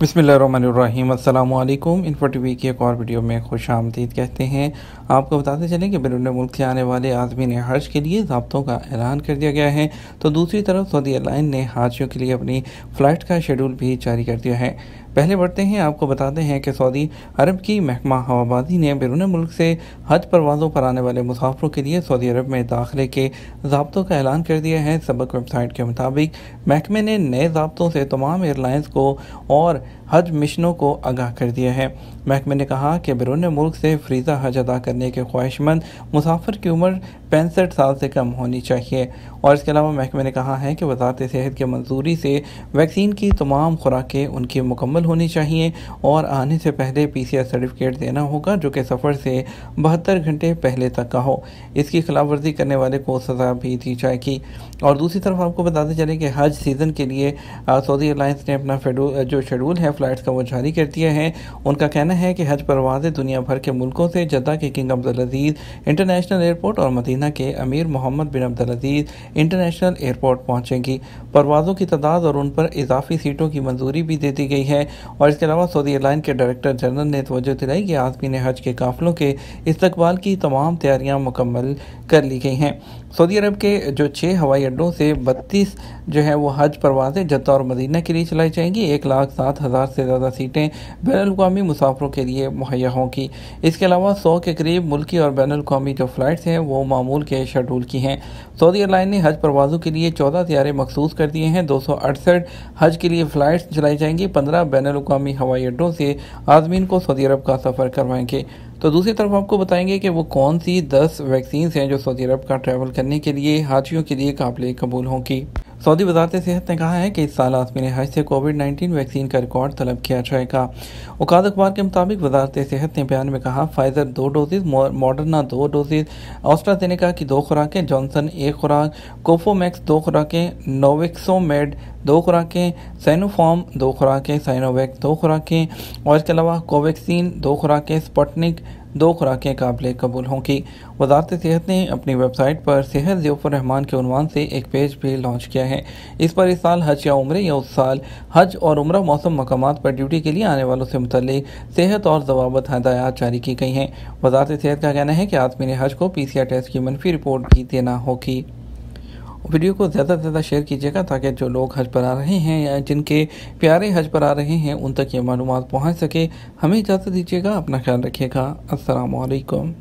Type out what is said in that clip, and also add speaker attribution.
Speaker 1: बिस्मिल्लाहिर्रहमानिर्रहीम अस्सलामुअलैकुम। Info TV की एक और वीडियो में खुश आमदीद कहते हैं। आपको बताते चलें कि बैरून मुल्क से आने वाले आज़मीन हज के लिए ज़ाब्तों का ऐलान कर दिया गया है, तो दूसरी तरफ सऊदी एयरलाइन ने हाजियों के लिए अपनी फ़्लाइट का शेड्यूल भी जारी कर दिया है। पहले बढ़ते हैं, आपको बताते हैं कि सऊदी अरब की महकमा हवाबाजी ने बैरून मुल्क से हज परवाज़ों पर आने वाले मुसाफिरों के लिए सऊदी अरब में दाखिले के ज़ाब्तों का ऐलान कर दिया है। सबक वेबसाइट के मुताबिक महकमे ने नए ज़ाब्तों से तमाम एयरलाइंस को और हज मिशनों को आगाह कर दिया है। महकमे ने कहा कि बैरून मुल्क से फ़रीज़ा हज अदा करने के ख्वाहिशमंद मुसाफिर की उम्र 65 साल से कम होनी चाहिए। और इसके अलावा महकमे ने कहा है कि वज़ारत सेहत की मंजूरी से वैक्सीन की तमाम खुराकें उनकी मुकम्मल होनी चाहिए और आने से पहले PCR सर्टिफिकेट देना होगा, जो कि सफ़र से 72 घंटे पहले तक का हो। इसकी खिलाफ वर्जी करने वाले को सज़ा भी दी जाएगी। और दूसरी तरफ आपको बताते चलें कि हज सीज़न के लिए सऊदी एयरलाइंस ने अपना जो शेड्यूल है फ़्लाइट्स का वो जारी कर दिया है। उनका कहना है कि हज परवाज़ें दुनिया भर के मुल्कों से जद्दा के किंग अब्दुल अज़ीज़ इंटरनेशनल एयरपोर्ट और मदीना के अमीर मोहम्मद बिन अब्दुल अज़ीज़ इंटरनेशनल एयरपोर्ट पहुँचेंगी। परवाज़ों की तादाद और उन पर इजाफी सीटों की मंजूरी भी दे दी गई है। और इसके अलावा सऊदी एयरलाइन के डायरेक्टर जनरल ने तवज्जो दिलाई कि आज़मीन हज के काफ़िलों के इस्तकबाल की तमाम तैयारियाँ मुकम्मल कर ली गई हैं। सऊदी अरब के जो 6 हवाई अड्डों से 32 जो है वो हज परवाज़ें जद्दा और मदीना के लिए चलाई जाएंगी। 1,07,000 से ज़्यादा सीटें बैनुल-अक़वामी मुसाफिरों के लिए मुहैया होंगी। इसके अलावा 100 के करीब मुल्की और बैनुल-अक़वामी जो फ़्लाइट्स हैं वो मामूल के शेड्यूल की हैं। सऊदी एयरलाइन ने हज परवाज़ों के लिए 14 तैयारे मखसूस कर दिए हैं। 268 हज के लिए फ़्लाइट्स चलाई जाएंगी। 15 बैनुल-अक़वामी हवाई अड्डों से आज़मीन को सऊदी अरब का सफ़र करवाएंगे। तो दूसरी तरफ आपको बताएंगे कि वो कौन सी 10 वैक्सीन हैं जो सऊदी अरब का ट्रैवल करने के लिए हाजियों के लिए काबिल कबूल होंगी। सऊदी वज़ारत सेहत ने कहा है कि इस साल आज़मीन हज से कोविड-19 वैक्सीन का रिकॉर्ड तलब किया जाएगा। औकात अखबार के मुताबिक वज़ारत सेहत ने बयान में कहा, फाइज़र 2 डोजेज़, मॉडर्ना 2 डोजेज़, ऑस्ट्राजेनेका की 2 खुराकें, जॉनसन 1 खुराक, कोफोमैक्स 2 खुराकें, नोविक्सोमेड 2 खुराकें, साइनोफार्म 2 खुराकें, साइनोवैक 2 खुराकें और इसके अलावा कोवैक्सीन 2 खुराकें, स्पुतनिक 2 खुराकें काबिल कबूल होंगी। वज़ारत सेहत ने अपनी वेबसाइट पर सेहत ज़ियाफ़ुर रहमान के उन्वान से एक पेज भी लॉन्च किया है। इस पर इस साल हज या उम्रे या उस साल हज और उम्रा मौसम मकामात पर ड्यूटी के लिए आने वालों से मुतल्लिक सेहत और ज़वाबत हदायत जारी की गई हैं। वज़ारत सेहत का कहना है कि आज़मीन हज को PCR टेस्ट की मनफी रिपोर्ट भी देना होगी। वीडियो को ज़्यादा से ज़्यादा शेयर कीजिएगा ताकि जो लोग हज पर आ रहे हैं या जिनके प्यारे हज पर आ रहे हैं उन तक ये मालूमात पहुँच सके। हमें इजाज़त दीजिएगा, अपना ख्याल रखिएगा। अस्सलामु अलैकुम।